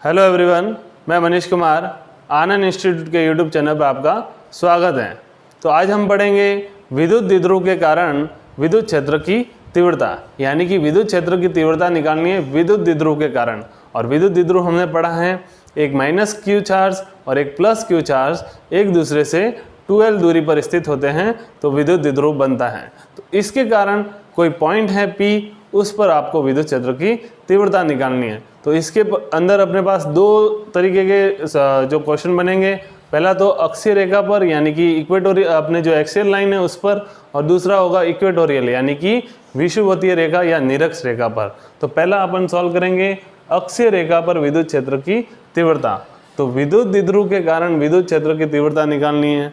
Hello everyone, मैं Manish Kumar Anand institute के YouTube channel पर आपका स्वागत है। तो आज हम पढ़ेंगे विद्युत द्विध्रुव के कारण विद्युत क्षेत्र की तीव्रता, यानी कि विद्युत क्षेत्र की तीव्रता निकालनी है विद्युत द्विध्रुव के कारण। और विद्युत द्विध्रुव हमने पढ़ा है, एक माइनस क्यू चार्ज और एक प्लस क्यू चार्ज एक दूसरे से 2L दूरी पर स्थित होते हैं तो विद्युत द्विध्रुव बनता है। तो इसके कारण कोई पॉइंट है P, उस पर आपको विद्युत क्षेत्र की तीव्रता निकालनी है। तो इसके अंदर अपने पास दो तरीके के जो क्वेश्चन बनेंगे, पहला तो अक्षीय रेखा पर यानी कि इक्वेटोरियल अपने जो एक्सियल लाइन है उस पर, और दूसरा होगा इक्वेटोरियल यानी कि विषुवतीय रेखा या निरक्ष रेखा पर। तो पहला अपन सॉल्व करेंगे अक्षीय रेखा पर विद्युत क्षेत्र की तीव्रता। तो विद्युत द्विध्रुव के कारण विद्युत क्षेत्र की तीव्रता निकालनी है।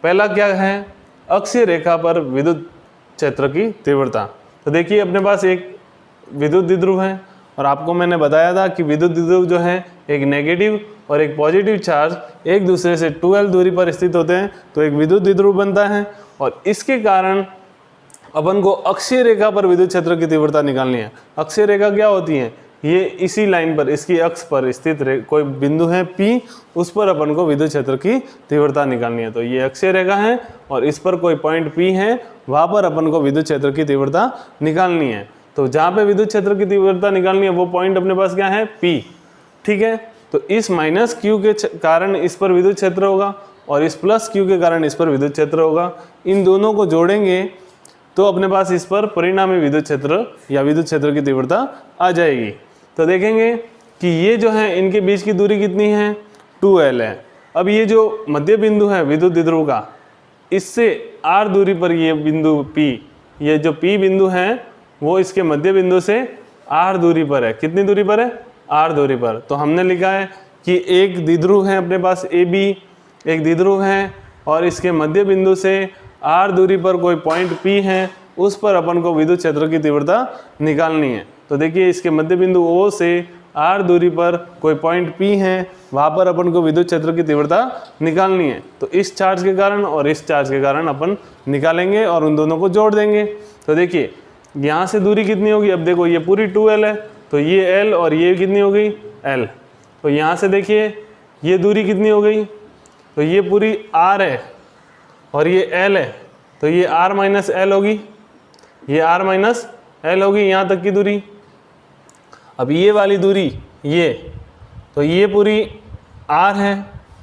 पहला क्या है, अक्षीय रेखा पर विद्युत क्षेत्र की तीव्रता। तो देखिए अपने पास एक विद्युत द्विध्रुव है और आपको मैंने बताया था कि विद्युत द्विध्रुव जो है एक नेगेटिव और एक पॉजिटिव चार्ज एक दूसरे से 2L दूरी पर स्थित होते हैं तो एक विद्युत द्विध्रुव बनता है। और इसके कारण अपन को अक्षीय रेखा पर विद्युत क्षेत्र की तीव्रता निकालनी है। अक्षीय रेखा क्या होती है, ये इसी लाइन पर, इसकी अक्ष पर स्थित कोई बिंदु है P, उस पर अपन को विद्युत क्षेत्र की तीव्रता निकालनी है। तो ये अक्षीय रेखा है और इस पर कोई पॉइंट P है, वहाँ पर अपन को विद्युत क्षेत्र की तीव्रता निकालनी है। तो जहाँ पे विद्युत क्षेत्र की तीव्रता निकालनी है वो पॉइंट अपने पास क्या है, P, ठीक है। तो इस माइनस Q के कारण इस पर विद्युत क्षेत्र होगा और इस प्लस Q के कारण इस पर विद्युत क्षेत्र होगा। इन दोनों को जोड़ेंगे तो अपने पास इस पर परिणामी विद्युत क्षेत्र या विद्युत क्षेत्र की तीव्रता आ जाएगी। तो देखेंगे कि ये जो है इनके बीच की दूरी कितनी है, 2L है। अब ये जो मध्य बिंदु है विद्युत द्विध्रुव का, इससे R दूरी पर ये बिंदु P, ये जो P बिंदु है वो इसके मध्य बिंदु से R दूरी पर है। कितनी दूरी पर है, R दूरी पर। तो हमने लिखा है कि एक द्विध्रुव है अपने पास AB, एक द्विध्रुव है और इसके मध्य बिंदु से R दूरी पर कोई पॉइंट P है, उस पर अपन को विद्युत क्षेत्र की तीव्रता निकालनी है। तो देखिए इसके मध्य बिंदु O से R दूरी पर कोई पॉइंट P है, वहाँ पर अपन को विद्युत क्षेत्र की तीव्रता निकालनी है। तो इस चार्ज के कारण और इस चार्ज के कारण अपन निकालेंगे और उन दोनों को जोड़ देंगे। तो देखिए यहाँ से दूरी कितनी होगी, अब देखो ये पूरी 2L है तो ये L और ये कितनी हो गई, L। तो यहाँ से देखिए ये दूरी कितनी हो गई, तो ये पूरी R है और ये L है, तो ये R माइनस L होगी, ये R माइनस L होगी यहाँ तक की दूरी। अब ये वाली दूरी ये, तो ये पूरी R है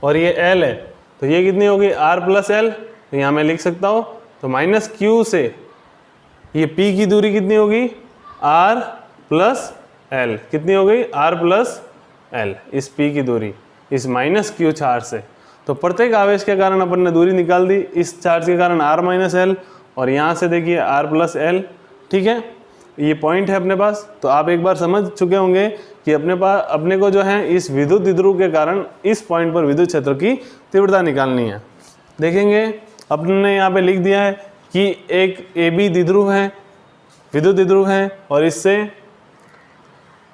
और ये L है, तो ये कितनी होगी, R प्लस L। तो यहाँ मैं लिख सकता हूँ, तो माइनस Q से ये P की दूरी कितनी होगी, R प्लस L। कितनी हो गई, R प्लस L, इस P की दूरी इस माइनस Q चार्ज से। तो प्रत्येक आवेश के कारण अपन ने दूरी निकाल दी, इस चार्ज के कारण R माइनस L और यहाँ से देखिए R प्लस L, ठीक है। ये पॉइंट है अपने पास। तो आप एक बार समझ चुके होंगे कि अपने को जो है इस विद्युत द्विध्रुव के कारण इस पॉइंट पर विद्युत क्षेत्र की तीव्रता निकालनी है। देखेंगे अपने यहाँ पे लिख दिया है कि एक AB द्विध्रुव है, विद्युत द्विध्रुव है और इससे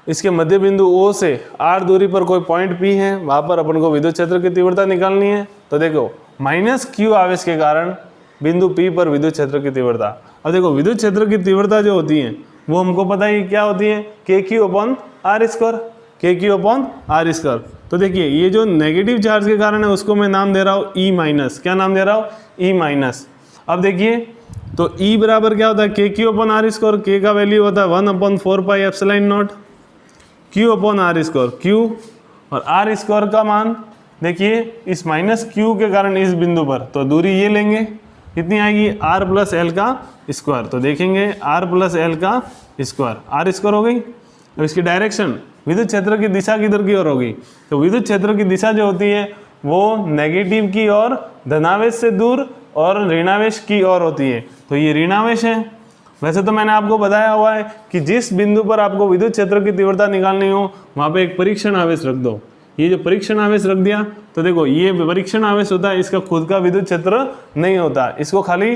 इसके मध्य बिंदु O से R दूरी पर कोई पॉइंट P है, वहाँ पर अपन को विद्युत क्षेत्र की तीव्रता निकालनी है। तो देखो माइनस Q आवेश के कारण बिंदु P पर विद्युत क्षेत्र की तीव्रता। अब देखो विद्युत क्षेत्र की तीव्रता जो होती है वो हमको पता है क्या होती है, KQ upon R square, KQ upon R square. तो देखिए ये जो नेगेटिव चार्ज के कारण है उसको मैं नाम दे रहा हूँ E माइनस। क्या नाम दे रहा हूँ, E माइनस। अब देखिए तो E बराबर क्या होता है, KQ upon R square. K का वैल्यू होता है 1/4 pi epsilon not Q upon R square, Q और R स्क्वायर का मान देखिए इस माइनस Q के कारण इस बिंदु पर, तो दूरी ये लेंगे, कितनी आएगी, R प्लस L का स्क्वायर। तो देखेंगे R प्लस L का स्क्वायर, R स्क्वायर हो गई। अब इसकी डायरेक्शन विद्युत क्षेत्र की दिशा किधर की ओर होगी, तो विद्युत क्षेत्र की दिशा जो होती है वो नेगेटिव की ओर, धनावेश से दूर और ऋणावेश की ओर होती है। तो ये ऋणावेश है। वैसे तो मैंने आपको बताया हुआ है कि जिस बिंदु पर आपको विद्युत क्षेत्र की तीव्रता निकालनी हो वहाँ पे एक परीक्षण आवेश रख दो। ये जो परीक्षण आवेश रख दिया, तो देखो ये परीक्षण आवेश होता है, इसका खुद का विद्युत क्षेत्र नहीं होता, इसको खाली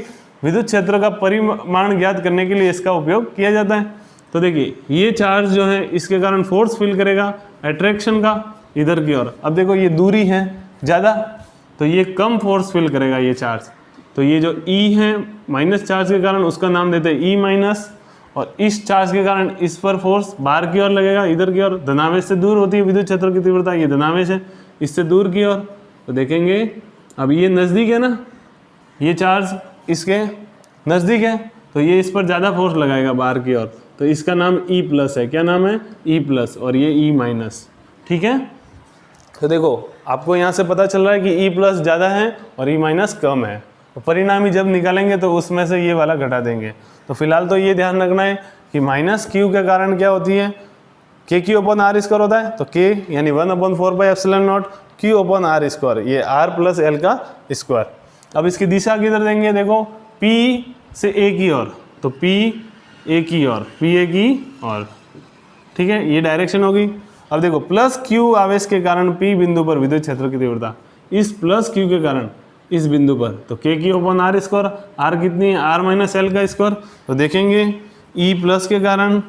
विद्युत क्षेत्र का परिमाण ज्ञात करने के लिए इसका उपयोग किया जाता है। तो देखिए ये चार्ज जो है इसके कारण फोर्स फील करेगा अट्रैक्शन का इधर की ओर। अब देखो ये दूरी है ज़्यादा, तो ये कम फोर्स फील करेगा ये चार्ज। तो ये जो E है माइनस चार्ज के कारण उसका नाम देते हैं E माइनस, और इस चार्ज के कारण इस पर फोर्स बाहर की ओर लगेगा, इधर की ओर। धनावेश से दूर होती है विद्युत क्षेत्र की तीव्रता, ये धनावेश है, इससे दूर की ओर। तो देखेंगे अब ये नज़दीक है ना, ये चार्ज इसके नज़दीक है, तो ये इस पर ज़्यादा फोर्स लगाएगा बाहर की ओर, तो इसका नाम E प्लस है। क्या नाम है? E प्लस, और ये E माइनस। ठीक है, तो देखो आपको यहाँ से पता चल रहा है कि E प्लस ज़्यादा है और E माइनस कम है। तो परिणामी जब निकालेंगे तो उसमें से ये वाला घटा देंगे। तो फिलहाल तो ये ध्यान रखना है कि माइनस क्यू के कारण क्या होती है, के क्यू अपन आर स्क्वायर होता है, तो के यानी 1/4πε0 क्यू अपन आर स्क्वायर, ये आर प्लस एल का स्क्वायर। अब इसकी दिशा किधर देंगे, देखो P से ए की ओर, तो P ए की ओर, P ए की ओर। ठीक है, ये डायरेक्शन होगी। अब देखो प्लस क्यू आवेश के कारण P बिंदु पर विद्युत क्षेत्र की तीव्रता, इस प्लस क्यू के कारण इस बिंदु पर, तो K Q upon are square, are कितनी है, आर माइनस एल का स्क्वायर। तो देखेंगे E प्लस के कारण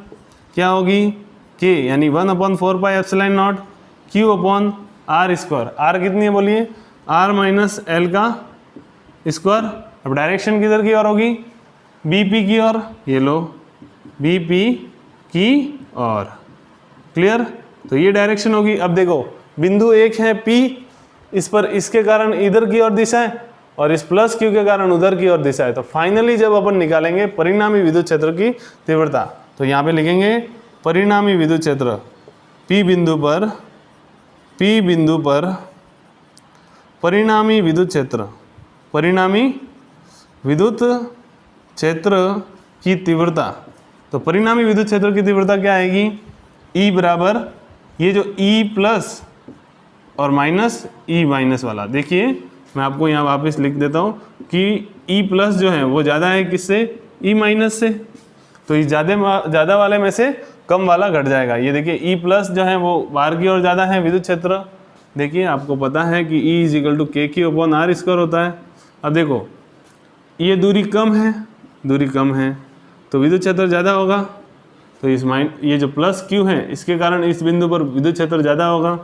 क्या होगी, के यानी 1/4πε0 q upon are square, are कितनी है बोलिए, आर माइनस एल का स्क्वायर। अब डायरेक्शन किधर की ओर होगी, BP की ओर, ये लो BP की ओर। क्लियर, तो ये डायरेक्शन होगी। अब देखो बिंदु एक है P, इस पर इसके कारण इधर की ओर दिशा है और इस प्लस क्यू के कारण उधर की ओर दिशा है। तो फाइनली जब अपन निकालेंगे परिणामी विद्युत क्षेत्र की तीव्रता, तो यहाँ पे लिखेंगे परिणामी विद्युत क्षेत्र P बिंदु पर, P बिंदु पर परिणामी विद्युत क्षेत्र, परिणामी विद्युत क्षेत्र की तीव्रता। तो परिणामी विद्युत क्षेत्र की तीव्रता क्या आएगी, E बराबर ये जो E प्लस और माइनस E माइनस वाला। देखिए मैं आपको यहाँ वापस लिख देता हूँ कि E प्लस जो है वो ज़्यादा है किससे, E माइनस से, तो इस ज़्यादा वाले में से कम वाला घट जाएगा। ये देखिए E प्लस जो है वो बाहर की ओर ज़्यादा है विद्युत क्षेत्र। देखिए आपको पता है कि E = KQ/R² होता है। अब देखो ये दूरी कम है, दूरी कम है तो विद्युत क्षेत्र ज़्यादा होगा, तो इस ये जो प्लस Q है इसके कारण इस बिंदु पर विद्युत क्षेत्र ज़्यादा होगा।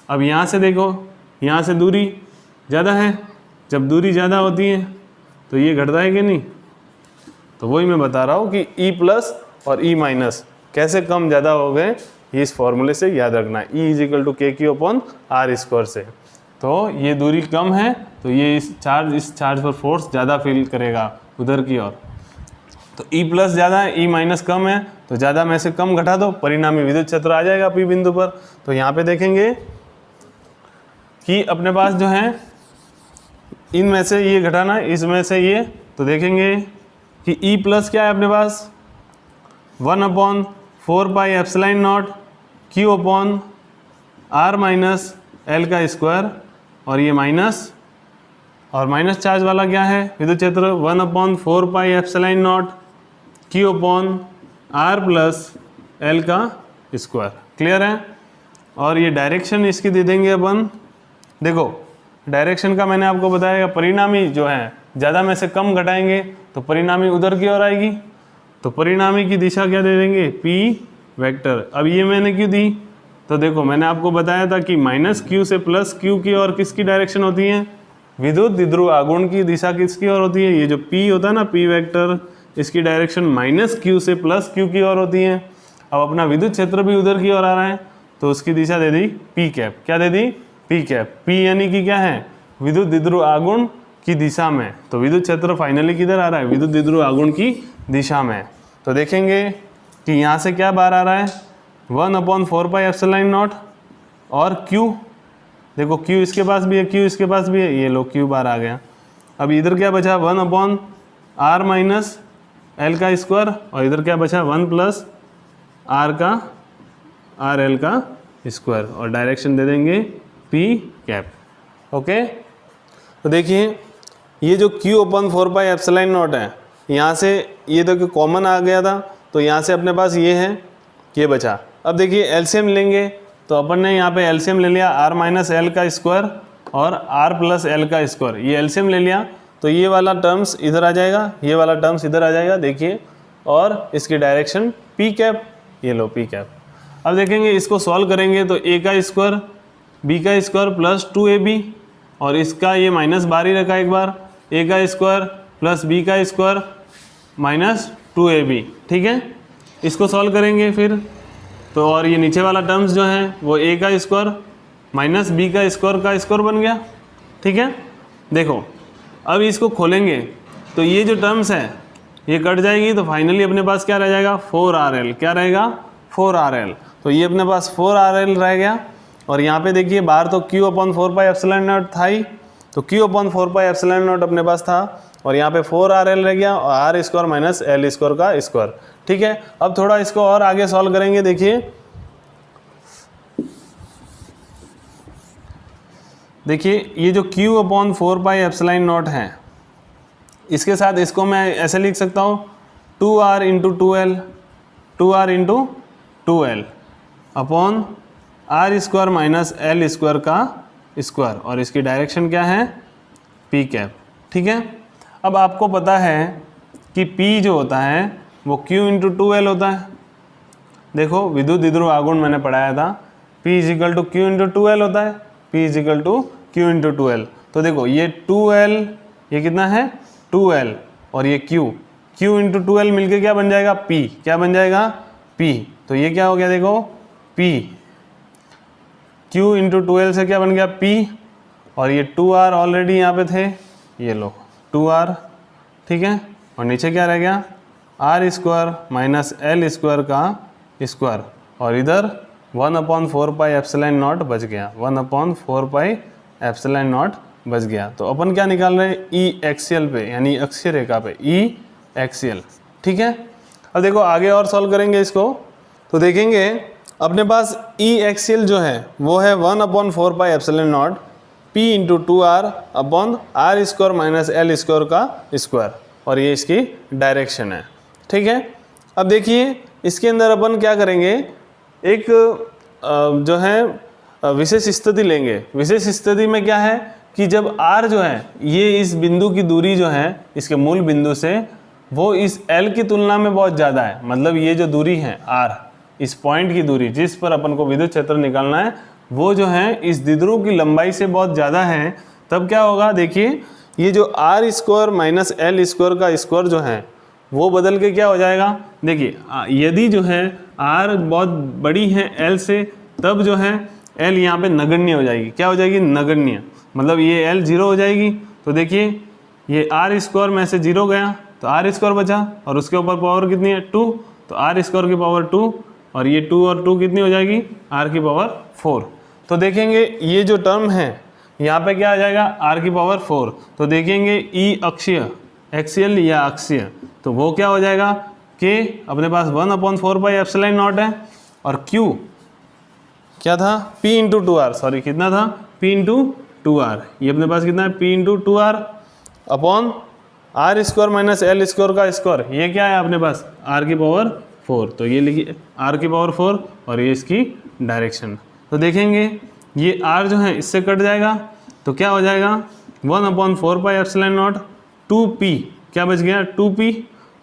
अब यहाँ से देखो, यहाँ से दूरी ज़्यादा है, जब दूरी ज़्यादा होती है तो ये घटता है कि नहीं। तो वही मैं बता रहा हूँ कि E प्लस और E माइनस कैसे कम ज़्यादा हो गए, ये इस फॉर्मूले से याद रखना है, E = KQ/R² से। तो ये दूरी कम है तो ये इस चार्ज पर फोर्स ज़्यादा फील करेगा उधर की ओर। तो E प्लस ज़्यादा है, E माइनस कम है, तो ज़्यादा में से कम घटा दो, परिणामी विद्युत क्षेत्र आ जाएगा P बिंदु पर। तो यहाँ पे देखेंगे कि अपने पास जो है इनमें से ये घटाना, इसमें से ये, तो देखेंगे कि E प्लस क्या है अपने पास, 1/4πε0 Q/R माइनस एल का स्क्वायर, और ये माइनस, और माइनस चार्ज वाला क्या है विद्युत क्षेत्र, 1/4πε0 Q/R प्लस एल का स्क्वायर। क्लियर है, और ये डायरेक्शन इसकी दे देंगे अपन। देखो डायरेक्शन का मैंने आपको बताया, परिणामी जो है ज़्यादा में से कम घटाएंगे तो परिणामी उधर की ओर आएगी, तो परिणामी की दिशा क्या दे देंगे, P वेक्टर। अब ये मैंने क्यों दी, तो देखो मैंने आपको बताया था कि माइनस Q से प्लस Q की ओर किसकी डायरेक्शन होती है, विद्युत द्विध्रुव आघूर्ण की दिशा किसकी ओर होती है, ये जो P होता है ना P वेक्टर, इसकी डायरेक्शन माइनस Q से प्लस Q की ओर होती है। अब अपना विद्युत क्षेत्र भी उधर की ओर आ रहा है तो उसकी दिशा दे दी P कैप। क्या दे दी, P कैप। P यानी कि क्या है, विद्युत द्विध्रुव आघूर्ण की दिशा में, तो विद्युत क्षेत्र फाइनली किधर आ रहा है, विद्युत द्विध्रुव आघूर्ण की दिशा में। तो देखेंगे कि यहाँ से क्या बाहर आ रहा है, 1/4πε0 और Q, देखो Q इसके पास भी है, Q इसके पास भी है, ये लो Q बाहर आ गया। अब इधर क्या बचा, 1/R माइनस एल का स्क्वायर, और इधर क्या बचा, 1+R का RL का स्क्वायर, और डायरेक्शन दे देंगे P कैप। ओके, तो देखिए ये जो Q/4πε0 है, यहाँ से ये देखो कॉमन आ गया था, तो यहाँ से अपने पास ये है, ये बचा। अब देखिए एलसीएम लेंगे, तो अपन ने यहाँ पे एलसीएम ले लिया, R माइनस एल का स्क्वायर और R प्लस एल का स्क्वायर, ये एलसीएम ले लिया, तो ये वाला टर्म्स इधर आ जाएगा, ये वाला टर्म्स इधर आ जाएगा, देखिए, और इसकी डायरेक्शन P कैप, ये लो P कैप। अब देखेंगे इसको सॉल्व करेंगे तो A का स्क्वायर B का स्क्वायर प्लस 2AB, और इसका ये माइनस बाहर ही रखा एक बार, A का स्क्वायर प्लस B का स्क्वायर माइनस 2AB। ठीक है, इसको सॉल्व करेंगे फिर तो, और ये नीचे वाला टर्म्स जो है वो a का स्क्वायर माइनस b का स्क्वायर बन गया। ठीक है, देखो अब इसको खोलेंगे तो ये जो टर्म्स है ये कट जाएगी, तो फाइनली अपने पास क्या रह जाएगा 4RL। क्या रहेगा 4RL। तो ये अपने पास 4RL रह गया। और यहाँ पे देखिए बाहर तो Q/4πε0 था ही, तो Q/4πε0 अपने पास था और यहाँ पे 4RL रह गया और r² माइनस L² का स्क्वायर। ठीक है, अब थोड़ा इसको और आगे सॉल्व करेंगे। देखिए ये जो Q/4πε0 है, इसके साथ इसको मैं ऐसे लिख सकता हूँ 2R into 2L upon r² minus L² का स्क्वायर, और इसकी डायरेक्शन क्या है p कैप। ठीक है, अब आपको पता है कि p जो होता है वो Q इंटू 2L होता है। देखो विद्युत द्विध्रुव आघूर्ण मैंने पढ़ाया था, P equal to Q into 2L होता है, P equal to Q into 2L। तो देखो ये 2L, ये कितना है 2L और ये Q इंटू 2L मिलके क्या बन जाएगा P। क्या बन जाएगा P। तो ये क्या हो गया देखो P, Q इंटू 2L से क्या बन गया P, और ये 2R ऑलरेडी यहाँ पे थे, ये लो 2R। ठीक है, और नीचे क्या रह गया r² माइनस L² का स्क्वायर, और इधर 1/4πε0 बच गया, 1/4πε0 बच गया। तो अपन क्या निकाल रहे हैं ई एक्सियल पे, यानी अक्षीय रेखा पे ई एक्सियल। ठीक है, अब देखो आगे और सॉल्व करेंगे इसको तो देखेंगे अपने पास ई एक्सियल जो है वो है 1/4πε0 P into 2R upon r² minus L² का स्क्वायर, और ये इसकी डायरेक्शन है। ठीक है, अब देखिए इसके अंदर अपन क्या करेंगे, एक जो है विशेष स्थिति लेंगे। विशेष स्थिति में क्या है कि जब r जो है ये इस बिंदु की दूरी जो है इसके मूल बिंदु से वो इस L की तुलना में बहुत ज़्यादा है, मतलब ये जो दूरी है r, इस पॉइंट की दूरी जिस पर अपन को विद्युत क्षेत्र निकालना है वो जो है इस द्विध्रुव की लंबाई से बहुत ज़्यादा है, तब क्या होगा देखिए ये जो r² माइनस L² का स्क्वायर जो है वो बदल के क्या हो जाएगा। देखिए यदि जो है r बहुत बड़ी है L से, तब जो है L यहाँ पे नगण्य हो जाएगी। क्या हो जाएगी नगण्य, मतलब ये L 0 हो जाएगी। तो देखिए ये r² में से 0 गया तो r² बचा, और उसके ऊपर पावर कितनी है 2, तो r² की पावर 2, और ये 2 और 2 कितनी हो जाएगी r की पावर 4। तो देखेंगे ये जो टर्म है यहाँ पे क्या आ जाएगा r की पावर 4। तो देखेंगे ई अक्षीय एक्सियल या अक्षीय, तो वो क्या हो जाएगा k अपने पास 1/4πε0 है, और q क्या था p इंटू 2r, सॉरी कितना था p इंटू 2r, ये अपने पास कितना है p into 2r upon r² minus L² का स्क्वायर, ये क्या है अपने पास r की पावर 4। तो ये लिखिए r की पावर 4 और ये इसकी डायरेक्शन। तो देखेंगे ये r जो है इससे कट जाएगा तो क्या हो जाएगा 1/4πε0 2p, क्या बच गया 2p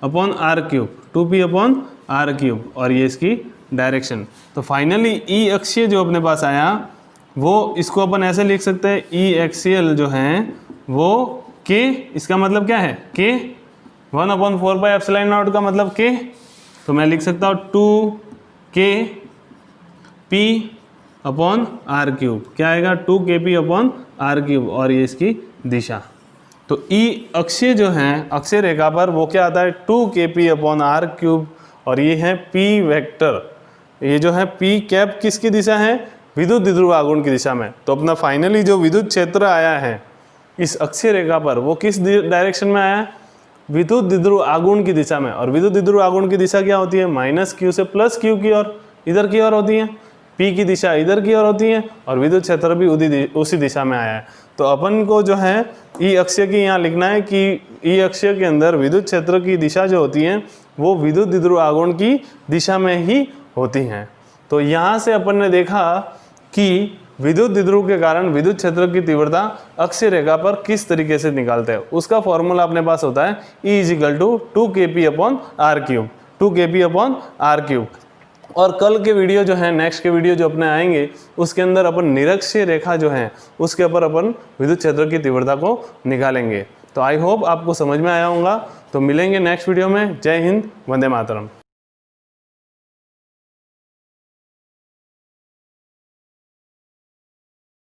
upon r³, 2p upon r³, और ये इसकी डायरेक्शन। तो फाइनली ई अक्षीय जो अपने पास आया वो इसको अपन ऐसे लिख सकते हैं ई एक्सियल जो है वो k, इसका मतलब क्या है k, 1/4πε0 का मतलब k, तो मैं लिख सकता हूँ 2kp अपॉन r³, क्या आएगा 2kp अपॉन r³, और ये इसकी दिशा। तो ई अक्षीय जो है अक्षीय रेखा पर वो क्या आता है 2kp अपॉन r³, और ये है p वेक्टर, ये जो है p कैप किसकी दिशा है विद्युत द्विध्रुव आघूर्ण की दिशा में। तो अपना फाइनली जो विद्युत क्षेत्र आया है इस अक्षीय रेखा पर वो किस डायरेक्शन में आया विद्युत द्विध्रुव आघूर्ण की दिशा में, और विद्युत द्विध्रुव आघूर्ण की दिशा क्या होती है -q से +q की ओर, इधर की ओर होती है, p की दिशा इधर की ओर होती है, और विद्युत क्षेत्र भी उसी दिशा में आया है। तो अपन को जो है ई अक्षीय की यहाँ लिखना है कि ई अक्षीय के अंदर विद्युत क्षेत्र की दिशा जो होती है वो विद्युत द्विध्रुव आघूर्ण की दिशा में ही होती हैं। तो यहाँ से अपन ने देखा कि विद्युत द्विध्रुव के कारण विद्युत क्षेत्र की तीव्रता अक्षीय रेखा पर किस तरीके से निकालते हैं। उसका फॉर्मूला अपने पास होता है E = 2kp upon r³, 2kp upon r³। और कल के वीडियो जो है नेक्स्ट के वीडियो जो अपने आएंगे उसके अंदर अपन निरक्षीय रेखा जो है उसके ऊपर अपन विद्युत क्षेत्र की तीव्रता को निकालेंगे। तो आई होप आपको समझ में आया होगा। तो मिलेंगे नेक्स्ट वीडियो में। जय हिंद, वंदे मातरम।